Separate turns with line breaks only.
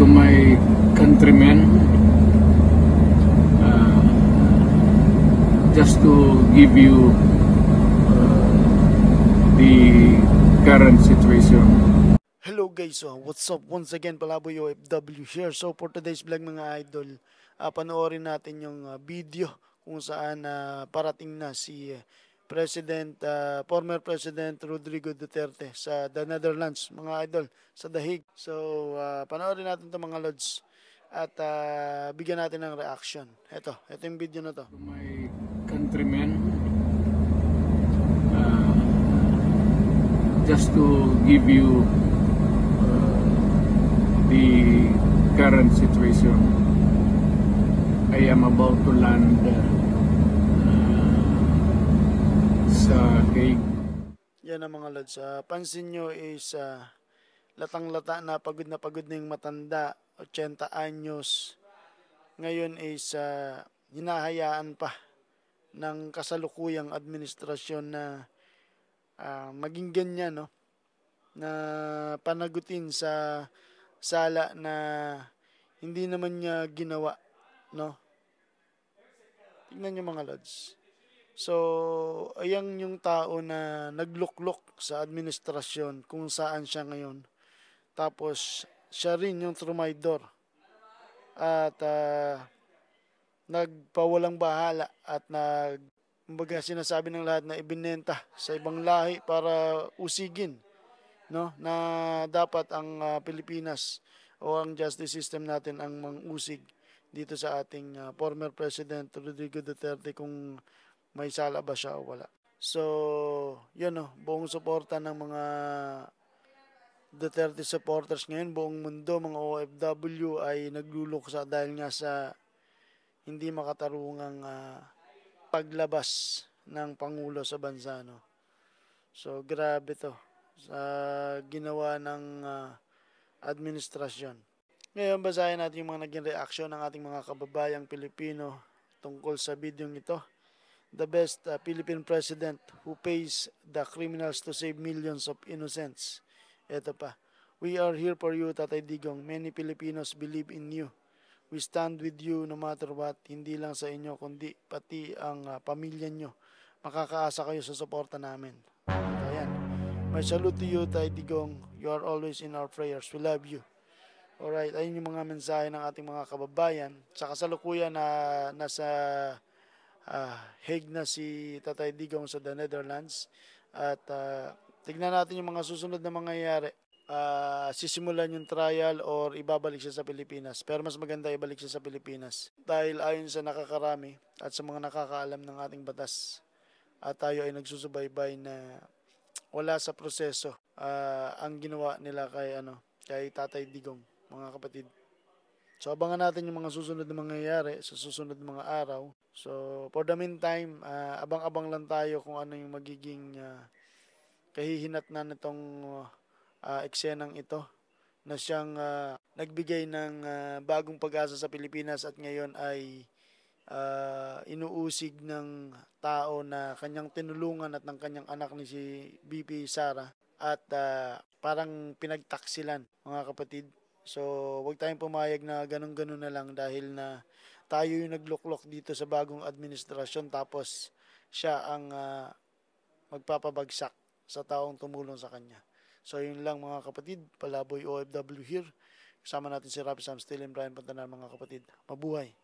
to my countrymen, just to give you the current situation.
Hello guys, what's up? Once again, Palaboy OFW here. So for today's vlog mga idol, panoorin natin yung video kung saan parating na si former President Rodrigo Duterte sa the Netherlands, mga idol, sa The Hague. So panoorin natin to mga lods at bigyan natin ng reaction. Ito yung video na to.
To my countrymen, just to give you the current situation. I am about to land sa Hague.
Yan ang mga lods. Pansin nyo is latang-lata na pagod na yung matanda, 80 anyos. Ngayon is hinahayaan pa ng kasalukuyang administrasyon na maging ganyan, no? Na panagutin sa sala na hindi naman niya ginawa, no? Tingnan niyo mga lods. So, ayan yung tao na nagluklok sa administrasyon kung saan siya ngayon. Tapos, siya rin yung trumaydor. At nagpawalang bahala at kumbaga sinasabi ng lahat na ibinenta sa ibang lahi para usigin, no, na dapat ang Pilipinas o ang justice system natin ang mangusig dito sa ating former President Rodrigo Duterte kung may sala ba siya o wala. So, yun, no, buong suporta ng mga Duterte supporters ngayon, buong mundo, mga OFW ay nagluluksa dahil nga sa hindi makatarungang paglabas ng Pangulo sa bansa, no? So, grabe to sa ginawa ng administrasyon. Ngayon, basahin natin yung mga naging reaksyon ng ating mga kababayang Pilipino tungkol sa video ito. The best Philippine president who pays the criminals to save millions of innocents. Ito pa. We are here for you, Tatay Digong. Many Filipinos believe in you. We stand with you no matter what. Hindi lang sa inyo, kundi pati ang pamilya nyo. Makakaasa kayo sa suporta namin. Ayan. My salute to you, Tatay Digong. You are always in our prayers. We love you. Alright, ayun yung mga mensahe ng ating mga kababayan. Sa kasalukuyan na nasa Hague na si Tatay Digong sa the Netherlands. At tignan natin yung mga susunod na mangyayari. Sisimulan yung trial or ibabalik siya sa Pilipinas. Pero mas maganda ibalik siya sa Pilipinas. Dahil ayon sa nakakarami at sa mga nakakaalam ng ating batas. At tayo ay nagsusubaybay na wala sa proseso ang ginawa nila kay Tatay Digong, mga kapatid. So abangan natin yung mga susunod na mangyayari sa susunod na mga araw. So for the meantime, abang-abang lang tayo kung ano yung magiging kahihinatnan nitong eksenang ito na siyang nagbigay ng bagong pag-asa sa Pilipinas at ngayon ay inuusig ng tao na kanyang tinulungan at ng kanyang anak ni si BP Sara at parang pinagtaksilan, mga kapatid. So, huwag tayong pumayag na ganun-ganun na lang dahil na tayo yung nagluklok dito sa bagong administrasyon tapos siya ang magpapabagsak sa taong tumulong sa kanya. So, yun lang mga kapatid. Palaboy OFW here. Kasama natin si Rapi Sam Still and Brian Pantanar, mga kapatid. Mabuhay!